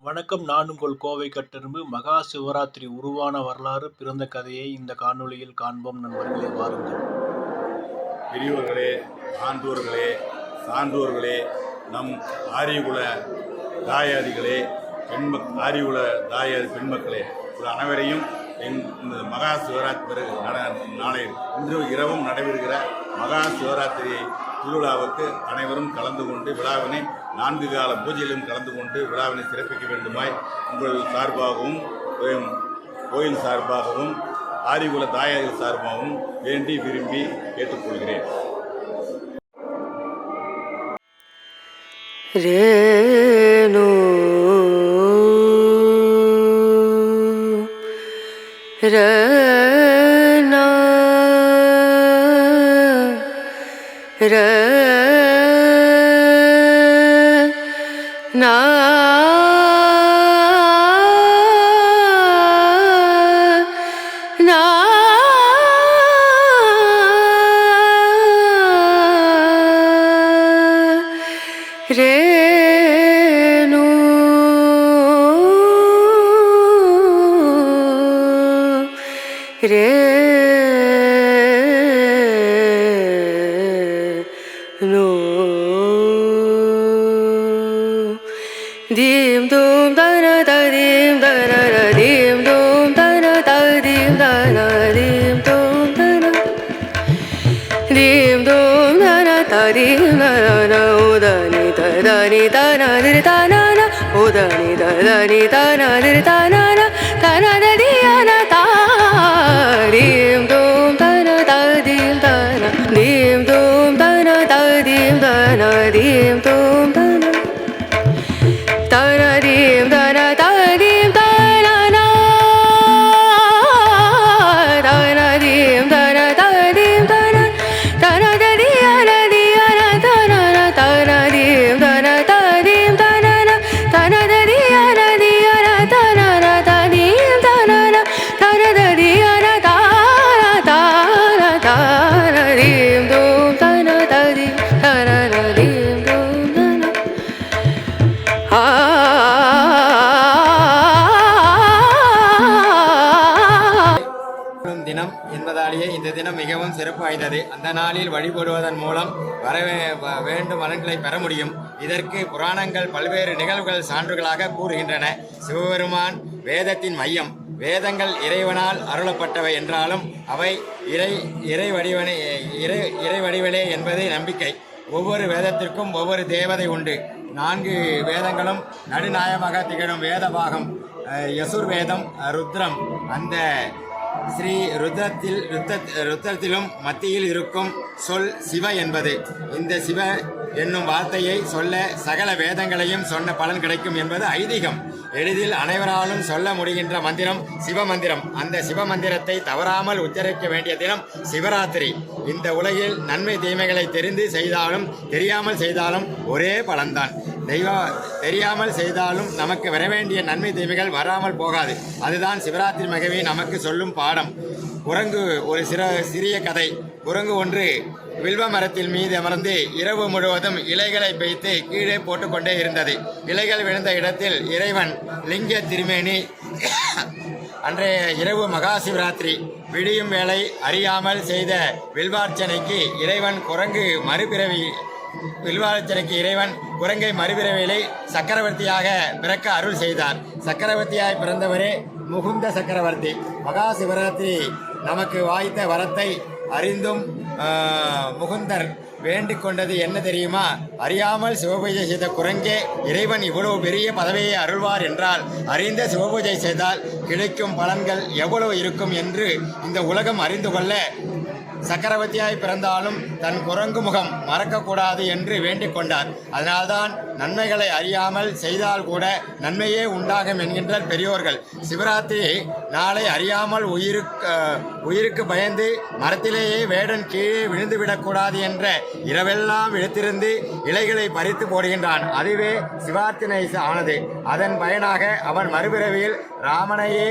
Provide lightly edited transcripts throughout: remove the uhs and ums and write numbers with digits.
வணக்கம். நான் உங்கள் கோவை கட்டெறும்பு. மகா சிவராத்திரி உருவான வரலாறு, பிறந்த கதையை இந்த காணொளியில் காண்போம். நண்பர்களே, வாருங்கள். பெரியோர்களே, ஆன்றோர்களே, சான்றோர்களே, நம் ஆரியகுல தாயாதிகளே, ஆரியகுல தாயாதி பெண்மக்களே, அனைவரையும் இந்த மகா சிவராத்திரி நாளை இன்று இரவும் நடைபெறுகிற மகா சிவராத்திரி திருவிழாவுக்கு அனைவரும் கலந்து கொண்டு விழாவினை 4 கால பூஜையிலும் கலந்து கொண்டு விழாவினை சிறப்பிக்க வேண்டுமாய் உங்கள் சார்பாகவும் கோயில் சார்பாகவும் ஆரியகுல தாயாதிகள் சார்பாகவும் வேண்டி விரும்பி கேட்டுக்கொள்கிறேன். Dim dum dana da dim dana da dim dum dana da dim dana dim dum dana dim dum dana da dim dana na udani da ni da na dir da na na udani da ni da na dir da na na da di na da dim dum dana da dim dana dim dum dana da dim dana dim dum dana dim dana da dim dana na dim dana da dim dana dana da di na dana na dana dim dana da dim dana na dana da di na dana na da dim dana na dana da di na dana dim dum dana da dim dana na dim dum dana தினம் என்பதாலேயே இந்த தினம் மிகவும் சிறப்பு வாய்ந்தது. அந்த நாளில் வழிபடுவதன் மூலம் வேண்டும் பலன்களை பெற முடியும். இதற்கு புராணங்கள் பல்வேறு நிகழ்வுகள் சான்றுகளாக கூறுகின்றன. சிவபெருமான் வேதத்தின் மையம். வேதங்கள் இறைவனால் அருளப்பட்டவை என்றாலும் அவை இறை வடிவலே என்பது நம்பிக்கை. ஒவ்வொரு வேதத்திற்கும் ஒவ்வொரு தேவதை உண்டு. 4 வேதங்களும் நடுநாயகமாக திகழும் வேத பாகம் யசுர்வேதம், ருத்ரம். அந்த ஸ்ரீ ருத்ரத்திலும் மத்தியில் இருக்கும் சொல் சிவ என்பது. இந்த சிவ என்னும் வார்த்தையை சொல்ல சகல வேதங்களையும் சொன்ன பலன் கிடைக்கும் என்பது ஐதீகம். எளிதில் அனைவராலும் சொல்ல முடிகின்ற மந்திரம் சிவமந்திரம். அந்த சிவமந்திரத்தை தவறாமல் உச்சரிக்க வேண்டிய தினம் சிவராத்திரி. இந்த உலகில் நன்மை தீமைகளை தெரிந்து செய்தாலும் தெரியாமல் செய்தாலும் ஒரே பலன்தான். தெரியாமல் செய்தாலும் நமக்கு வர வேண்டிய நன்மை தீமைகள் வராமல் போகாது. அதுதான் சிவராத்திரி மகிமை நமக்கு சொல்லும் பாடம். குரங்கு ஒரு சிறிய கதை. குரங்கு ஒன்று வில்வ மரத்தில் மீது அமர்ந்து இரவு முழுவதும் இலைகளை வைத்து கீழே போட்டுக்கொண்டே இருந்தது. இலைகள் விழுந்த இடத்தில் இறைவன் லிங்க திருமேனி. அன்றைய இரவு மகா சிவராத்திரி. விடியும் வேளை அறியாமல் செய்த வில்வார்ச்சனைக்கு இறைவன் குரங்கை மறுபிறவிலை சக்கரவர்த்தியாக பிறக்க அருள் செய்தார். சக்கரவர்த்தியாய் பிறந்தவரே முகுந்த சக்கரவர்த்தி. மகா சிவராத்திரி நமக்கு வாய்த்த வரத்தை அறிந்தும் முகுந்தர் வேண்டிக் கொண்டது என்ன தெரியுமா? அறியாமல் சிவபூஜை செய்த குரங்கே இறைவன் இவ்வளவு பெரிய பதவியை அருள்வார் என்றால் அறிந்த சிவபூஜை செய்தால் கிடைக்கும் பலன்கள் எவ்வளவு இருக்கும் என்று இந்த உலகம் அறிந்து கொள்ள சக்கரவர்த்தியாய் பிறந்தாலும் தன் குரங்கு முகம் மறக்கக்கூடாது என்று வேண்டிக் கொண்டார். அதனால்தான் நன்மைகளை அறியாமல் செய்தால் கூட நன்மையே உண்டாகும் என்கின்றார் பெரியோர்கள். சிவராத்திரி நாளை அறியாமல் உயிருக்கு பயந்து மரத்திலேயே வேடன் கீழே விழுந்துவிடக்கூடாது என்ற இரவெல்லாம் விழித்திருந்து இலைகளை பறித்து போடுகின்றான். அதுவே சிவார்த்தனை ஆனது. அதன் பயனாக அவன் மறுபிறவியில் ராமனையே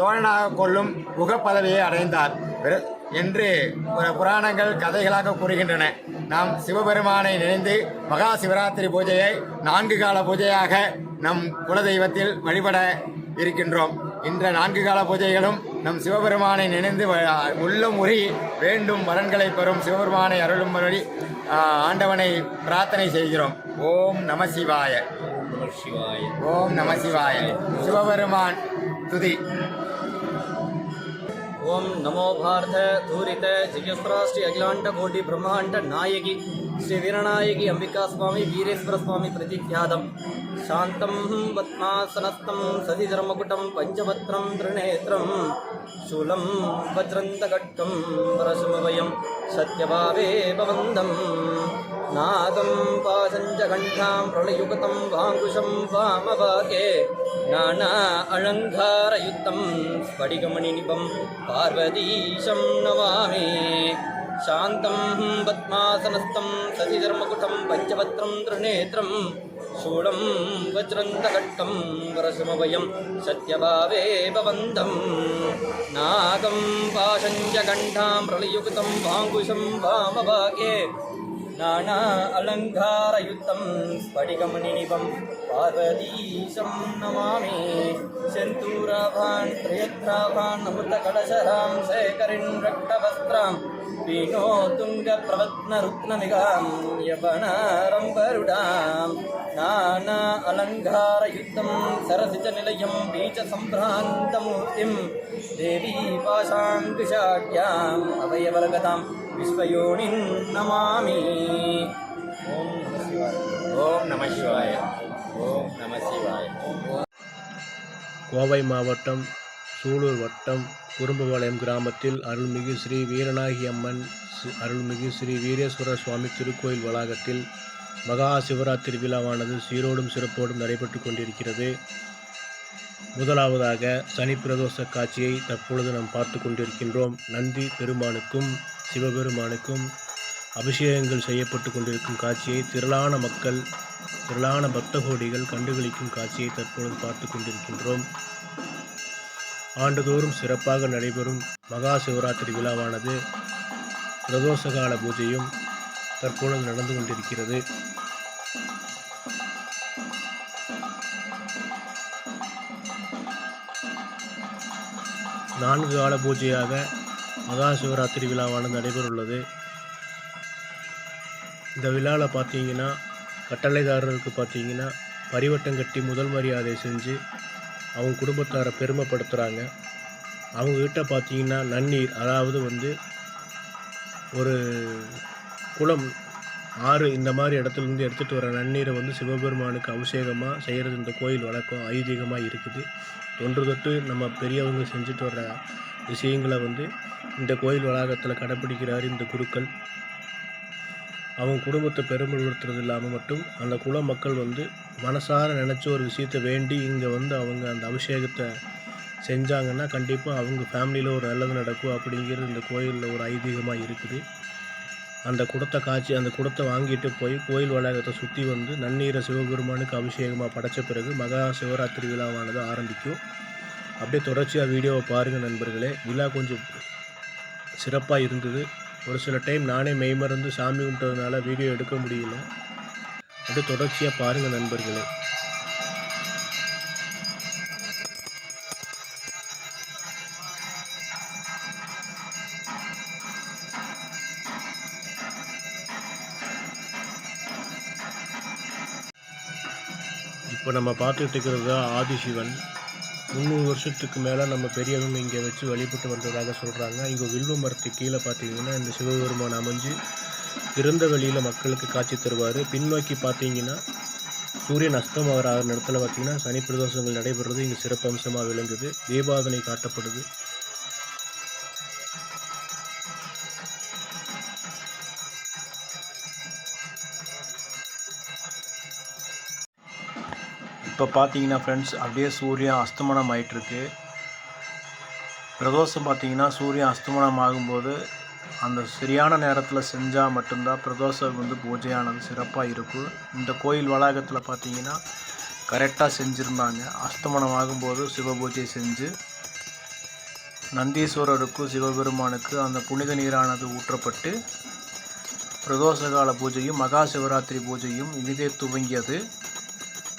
தோழனாக கொள்ளும் புகப்பதவியை அடைந்தார் என்று புராணங்கள் கதைகளாக கூறுகின்றன. நாம் சிவபெருமானை நினைந்து மகா சிவராத்திரி பூஜையை 4 கால பூஜையாக நம் குலதெய்வத்தில் வழிபட இருக்கின்றோம். இன்ற 4 கால பூஜைகளும் நம் சிவபெருமானை நினைந்து உள்ளம் உரி வேண்டும் வரன்களை பெறும் சிவபெருமானை அருளும்படி ஆண்டவனை பிரார்த்தனை செய்கிறோம். ஓம் நம சிவாய. ஓம் நம சிவாய. சிவபெருமான் துதி. ओम नमो भारत धूरित जिज्ञस्रा श्री अखिलांड कोटि ब्रह्मांड नायकी श्री वीरनायकी अंबिका स्वामी वीरेश्वर स्वामी प्रतिख्यातम शांतं पद्मासनस्थं सतिधर्मकुटं पंचवक्त्रं त्रिनेत्रं शूलं वज्रन्तखड्गं परशुमभयं सत्यभावे भवन्दं नागं पाशञ्चघण्टां प्रलयुगतं वाङ्कुशं वामभागे नाना अलङ्कारयुक्तं स्फटिकमणिनिभं पार्वतीशं नमामि शान्तं पद्मासनस्थं सतिधर्मकुटं पञ्चवक्त्रं त्रिनेत्रं शूलं वज्रन्तखड्गं वरसमभयं सत्यभावे भवन्दं नागं पाशञ्चघण्टां प्रलयुक्तं वाङ्कुशं वामभागे नाना अलङ्कारयुक्तं स्फटिकमणिनिभं पार्वतीशं नमामि सेन्तूराभान् त्रियत्राभान् अमृतकलशरां शेखरिन् रक्तवस्त्रां पीनो तुङ्गप्रवत्नरुत्ननिगां यवनारम्बरुडां नाना अलङ्कारयुक्तं सरसिजनिलयं बीजसम्भ्रान्तमूर्तिं देवी पाशाङ्कुशाढ्याम् अभयवरगतां विश्वयोनिं नमामि. ஓம் நம சிவாய. ஓம் நம சிவாய. கோவை மாவட்டம் சூலூர் வட்டம் குறும்புபாளையம் கிராமத்தில் அருள்மிகு ஸ்ரீ வீரநாயகி அம்மன் அருள்மிகு ஸ்ரீ வீரேஸ்வர சுவாமி திருக்கோயில் வளாகத்தில் மகா சிவராத்திரி விழாவானது சீரோடும் சிறப்போடும் நடைபெற்று கொண்டிருக்கிறது. முதலாவதாக சனி பிரதோஷ காட்சியை தற்பொழுது நாம் பார்த்து கொண்டிருக்கின்றோம். நந்தி பெருமானுக்கும் சிவபெருமானுக்கும் அபிஷேகங்கள் செய்யப்பட்டு கொண்டிருக்கும் காட்சியை திரளான மக்கள் திரளான பக்த கோடிகள் கண்டுகளிக்கும் காட்சியை தற்பொழுது பார்த்து கொண்டிருக்கின்றோம். ஆண்டுதோறும் சிறப்பாக நடைபெறும் மகா சிவராத்திரி விழாவானது பிரதோஷ கால பூஜையும் தற்பொழுது நடந்து கொண்டிருக்கிறது. நான்கு கால பூஜையாக மகா சிவராத்திரி விழாவானது நடைபெறவுள்ளது. இந்த விழாவில் பார்த்தீங்கன்னா கட்டளைதாரருக்கு பார்த்தீங்கன்னா பரிவட்டம் கட்டி முதல் மரியாதை செஞ்சு அவங்க குடும்பத்தாரை பெருமைப்படுத்துகிறாங்க. அவங்கக்கிட்ட பார்த்தீங்கன்னா நன்னீர், அதாவது ஒரு குளம், ஆறு, இந்த மாதிரி இடத்துலேருந்து எடுத்துகிட்டு வர நன்னீரை சிவபெருமானுக்கு அபிஷேகமாக செய்கிறது இந்த கோயில் வழக்கம் ஐதீகமாக இருக்குது. தொன்று தொட்டு நம்ம பெரியவங்க செஞ்சுட்டு வர்ற விஷயங்களை இந்த கோயில் வளாகத்தில் கடைப்பிடிக்கிறார் இந்த குருக்கள். அவங்க குடும்பத்தை பெருமைப்படுத்துறது இல்லாமல் மட்டும் அந்த குல மக்கள் மனசார நினச்ச ஒரு விஷயத்தை வேண்டி இங்கே அவங்க அந்த அபிஷேகத்தை செஞ்சாங்கன்னா கண்டிப்பாக அவங்க ஃபேமிலியில் ஒரு நல்லது நடக்கும் அப்படிங்கிறது இந்த கோயிலில் ஒரு ஐதீகமாக இருக்குது. அந்த குடத்தை வாங்கிட்டு போய் கோயில் வளாகத்தை சுற்றி நன்னீரை சிவபெருமானுக்கு அபிஷேகமாக படைத்த பிறகு மகா சிவராத்திரி விழாவானது ஆரம்பிக்கும். அப்படியே தொடர்ச்சியாக வீடியோவை பாருங்கள் நண்பர்களே. விழா கொஞ்சம் சிறப்பாக இருந்தது. ஒரு சில டைம் நானே மெய்மறந்து சாமி கும்பிட்டதுனால வீடியோ எடுக்க முடியல. அப்படியே தொடர்ச்சியாக பாருங்கள் நண்பர்களே. இப்போ நம்ம பார்த்துட்டு இருக்கிறது தான் ஆதிசிவன். 300 வருஷத்துக்கு மேலே நம்ம பெரியவங்க இங்கே வச்சு வழிபட்டு வந்ததாக சொல்கிறாங்க. இங்கே வில்வ மரத்துக்கு கீழே பார்த்தீங்கன்னா இந்த சிவபெருமான் அமைஞ்சு திறந்த வெளியில் மக்களுக்கு காட்சி தருவார். பின்னோக்கி பார்த்தீங்கன்னா சூரியன் அஸ்தமாகிற இடத்துல பார்த்தீங்கன்னா சனி பிரதோஷங்கள் நடைபெறுறது இங்கே சிறப்பு அம்சமாக விளங்குது. தீபாவளி காட்டப்படுது. இப்போ பார்த்தீங்கன்னா ஃப்ரெண்ட்ஸ், அப்படியே சூரியன் அஸ்தமனம் ஆகிட்டுருக்கு. பிரதோஷம் பார்த்தீங்கன்னா சூரியன் அஸ்தமனம் ஆகும்போது அந்த சரியான நேரத்தில் செஞ்சால் மட்டும்தான் பிரதோஷம் பூஜையானது சிறப்பாக இருக்கும். இந்த கோயில் வளாகத்தில் பார்த்தீங்கன்னா கரெக்டாக செஞ்சுருந்தாங்க. அஸ்தமனம் ஆகும்போது சிவ பூஜை செஞ்சு நந்தீஸ்வரருக்கும் சிவபெருமானுக்கு அந்த புனித நீரானது ஊற்றப்பட்டு பிரதோஷ கால பூஜையும் மகா சிவராத்திரி பூஜையும் இனிதே துவங்கியது.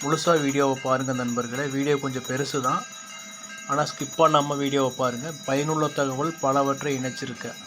முழுசாக வீடியோவை பாருங்கள் நண்பர்களே. வீடியோ கொஞ்சம் பெருசு தான், ஆனால் ஸ்கிப் பண்ணாமல் வீடியோவை பாருங்கள். பயனுள்ள தகவல் பலவற்றை இணைச்சிருக்கேன்.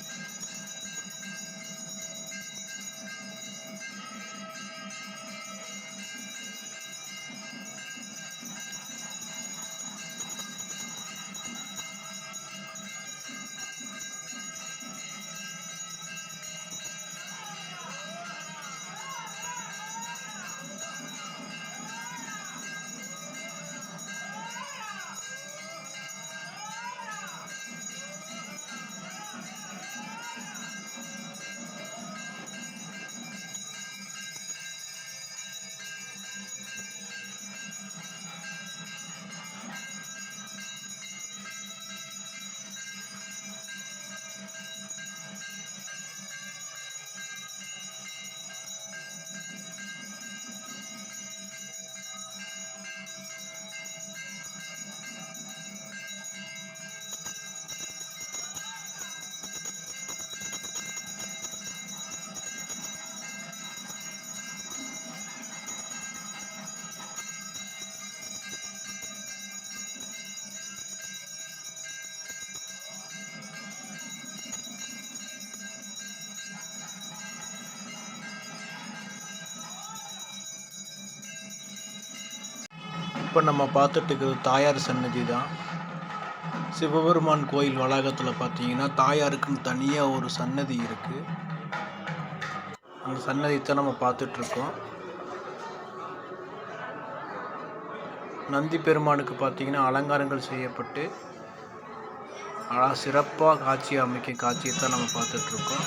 இப்போ நம்ம பார்த்துட்டு இருக்கிறது தாயார் சன்னதி தான். சிவபெருமான் கோயில் வளாகத்தில் பார்த்தீங்கன்னா தாயாருக்குன்னு தனியாக ஒரு சன்னதி இருக்குது. அந்த சன்னதியை நம்ம பார்த்துட்ருக்கோம். நந்தி பெருமானுக்கு பார்த்தீங்கன்னா அலங்காரங்கள் செய்யப்பட்டு சிறப்பாக காட்சி அமைக்கும் காட்சியை தான் நம்ம பார்த்துட்ருக்கோம்.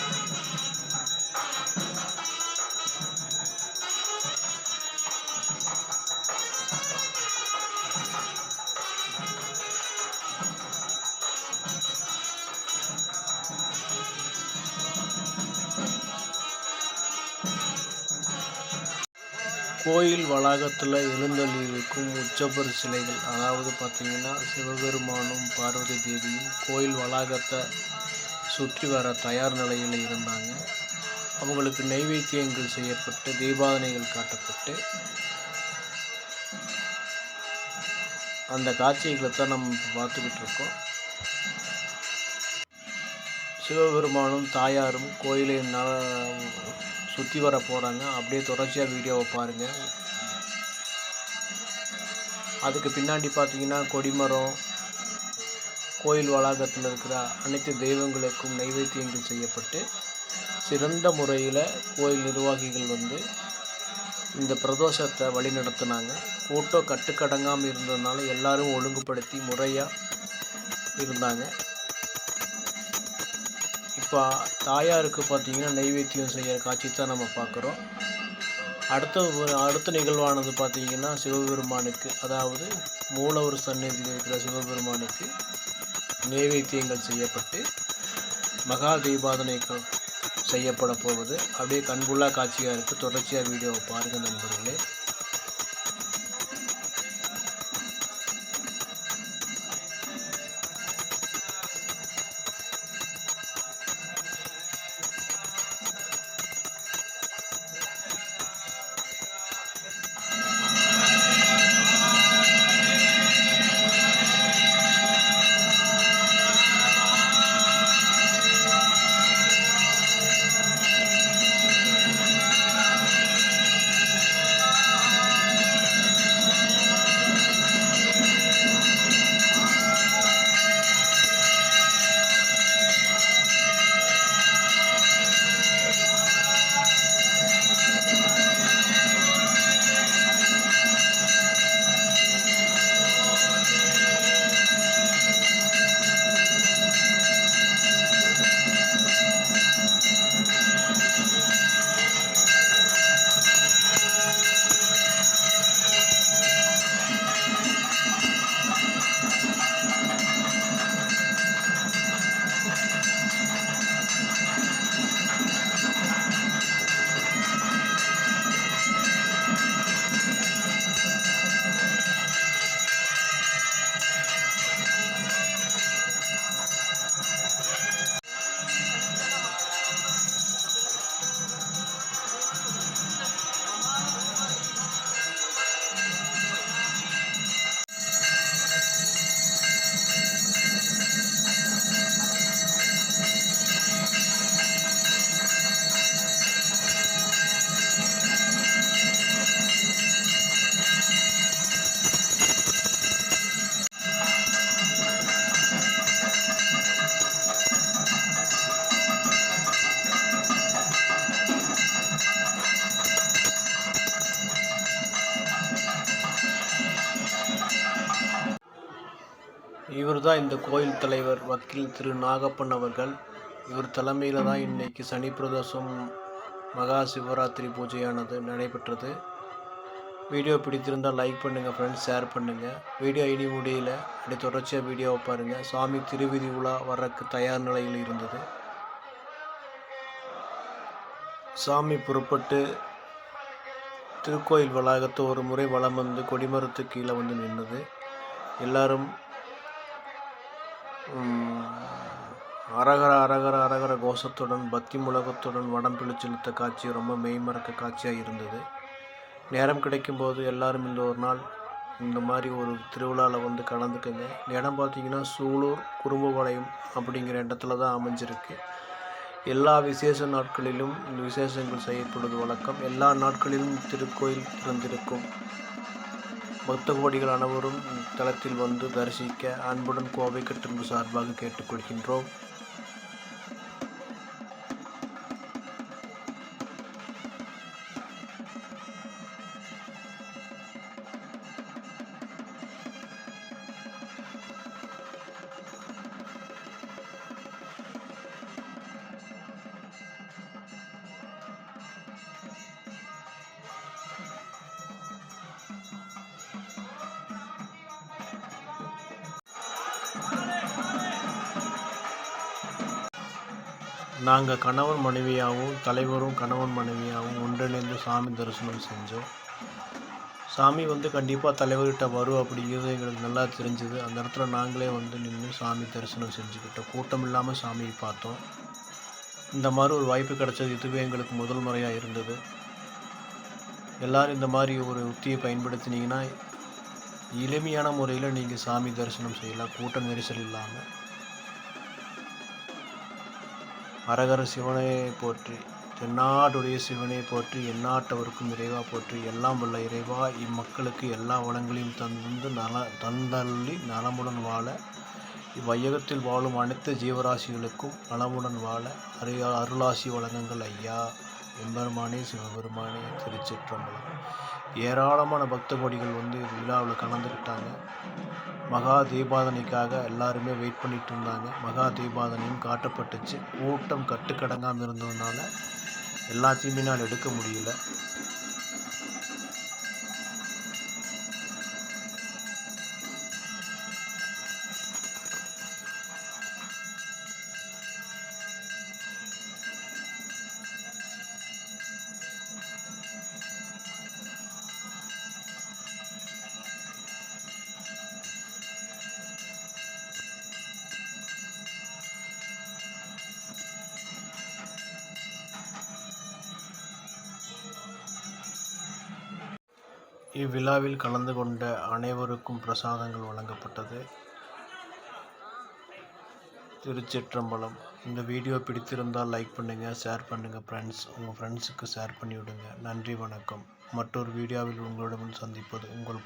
கோயில் வளாகத்தில் எழுந்தள்ளியிருக்கும் உற்சவர் சிலைகள், அதாவது பார்த்திங்கன்னா சிவபெருமானும் பார்வதி தேவியும் கோயில் வளாகத்தை சுற்றி வர தயார் நிலையில் இருந்தாங்க. அவங்களுக்கு நைவேத்தியங்கள் செய்யப்பட்டு தீபாவனைகள் காட்டப்பட்டு அந்த காட்சிகளை தான் நம்ம பார்த்துக்கிட்டு இருக்கோம். சிவபெருமானும் தாயாரும் கோயிலை சுற்றி வர போகிறாங்க. அப்படியே தொடர்ச்சியாக வீடியோவை பாருங்கள். அதுக்கு பின்னாடி பார்த்தீங்கன்னா கொடிமரம், கோயில் வளாகத்தில் இருக்கிற அனைத்து தெய்வங்களுக்கும் நைவேத்தியங்கள் செய்யப்பட்டு சிறந்த முறையில் கோயில் நிர்வாகிகள் இந்த பிரதோஷத்தை வழி நடத்தினாங்க. கூட்டம் கட்டுக்கடங்காமல் இருந்ததுனால எல்லாரும் ஒழுங்குபடுத்தி முறையாக இருந்தாங்க. இப்போ தாயாருக்கு பார்த்திங்கன்னா நைவேத்தியம் செய்கிற காட்சி தான் நம்ம பார்க்குறோம். அடுத்த நிகழ்வானது பார்த்திங்கன்னா சிவபெருமானுக்கு, அதாவது மூலவர் சந்நிதியில் இருக்கிற சிவபெருமானுக்கு நைவேத்தியங்கள் செய்யப்பட்டு மகா தீபாதனைகள் செய்யப்பட போகுது. அப்படியே கண்கொள்ளா காட்சியாக இருக்குது. தொடர்ச்சியாக வீடியோவை பாருங்கள் நண்பர்களே. இவர் தான் இந்த கோயில் தலைவர் வக்கீல் திரு நாகப்பன் அவர்கள். இவர் தலைமையில் தான் இன்றைக்கி சனி பிரதோஷம் மகா சிவராத்திரி பூஜையானது நடைபெற்றது. வீடியோ பிடித்திருந்தால் லைக் பண்ணுங்கள் ஃப்ரெண்ட்ஸ், ஷேர் பண்ணுங்கள். வீடியோ இனி முடியல, அப்படி தொடர்ச்சியாக வீடியோவை பாருங்கள். சாமி திருவிதி உலா வர்றக்கு தயார் நிலையில் இருந்தது. சாமி புறப்பட்டு திருக்கோயில் வளாகத்தை ஒரு முறை வலம் வந்து கொடிமரத்து கீழே வந்து நின்றது. எல்லாரும் அரகர அரகர அரகர கோஷத்துடன் பக்தி முழக்கத்துடன் வடம் பிடிச்செலுத்த காட்சி ரொம்ப மெய்மறக்க காட்சியாக இருந்தது. நேரம் கிடைக்கும்போது எல்லாரும் இந்த ஒரு நாள் இந்த மாதிரி ஒரு திருவிழாவில் வந்து கலந்துக்குங்க. இந்த இடம் பார்த்திங்கன்னா சூலூர் குறும்புபாளையம் அப்படிங்கிற இடத்துல தான் அமைஞ்சிருக்கு. எல்லா விசேஷ நாட்களிலும் இந்த விசேஷங்கள் செய்யப்படுவது வழக்கம். எல்லா நாட்களிலும் திருக்கோயில் திறந்திருக்கும். பக்த கோடிகள் அனைவரும் தளத்தில் வந்து தரிசிக்க அன்புடன் கோவை கட்டமைப்பு சார்பாக கேட்டுக்கொள்கின்றோம். நாங்கள் கணவன் மனைவியாகவும் தலைவரும் கணவன் மனைவியாகவும் ஒன்றிணைந்து சாமி தரிசனம் செஞ்சோம். சாமி வந்து கண்டிப்பாக தலைவர்கிட்ட வரும் அப்படிங்கிறது எங்களுக்கு நல்லா தெரிஞ்சுது. அந்த இடத்துல நாங்களே வந்து நின்று சாமி தரிசனம் செஞ்சுக்கிட்டோம். கூட்டம் இல்லாமல் சாமியை பார்த்தோம். இந்த மாதிரி ஒரு வாய்ப்பு கிடைச்சது இதுவே எங்களுக்கு முதல் முறையாக இருந்தது. எல்லோரும் இந்த மாதிரி ஒரு உத்தியை பயன்படுத்தினீங்கன்னா எளிமையான முறையில் நீங்கள் சாமி தரிசனம் செய்யலாம், கூட்ட நெரிசல் இல்லாமல். அரகர சிவனை போற்றி, தென்னாடுடைய சிவனை போற்றி, எந்நாட்டவருக்கும் இறைவா போற்றி, எல்லாம் வல்ல இறைவா இம்மக்களுக்கு எல்லா வளங்களையும் தந்தள்ளி நலமுடன் வாழ, இவ்வையகத்தில் வாழும் அனைத்து ஜீவராசிகளுக்கும் நலமுடன் வாழ அருளாசி வழங்குங்கள் ஐயா. எம்பெருமானே சிவபெருமானே, திருச்சிற்றம்பலம். ஏராளமான பக்த கோடிகள் வந்து விழாவில் கலந்துக்கிட்டாங்க. மகா தீபாதனைக்காக எல்லாருமே வெயிட் பண்ணிட்டு இருந்தாங்க. மகா தீபாதனையும் காட்டப்பட்டுச்சு. கூட்டம் கட்டுக்கடங்காமல் இருந்ததுனால எல்லாத்தையுமே நான் எடுக்க முடியல. இவ்விழாவில் கலந்து கொண்ட அனைவருக்கும் பிரசாதங்கள் வழங்கப்பட்டது. திருச்சிற்றம்பலம். இந்த வீடியோ பிடித்திருந்தால் லைக் பண்ணுங்கள், ஷேர் பண்ணுங்கள் ஃப்ரெண்ட்ஸ். உங்கள் ஃப்ரெண்ட்ஸுக்கு ஷேர் பண்ணி விடுங்க. நன்றி, வணக்கம். மற்றொரு வீடியோவில் உங்களுடன் சந்திப்பது உங்கள்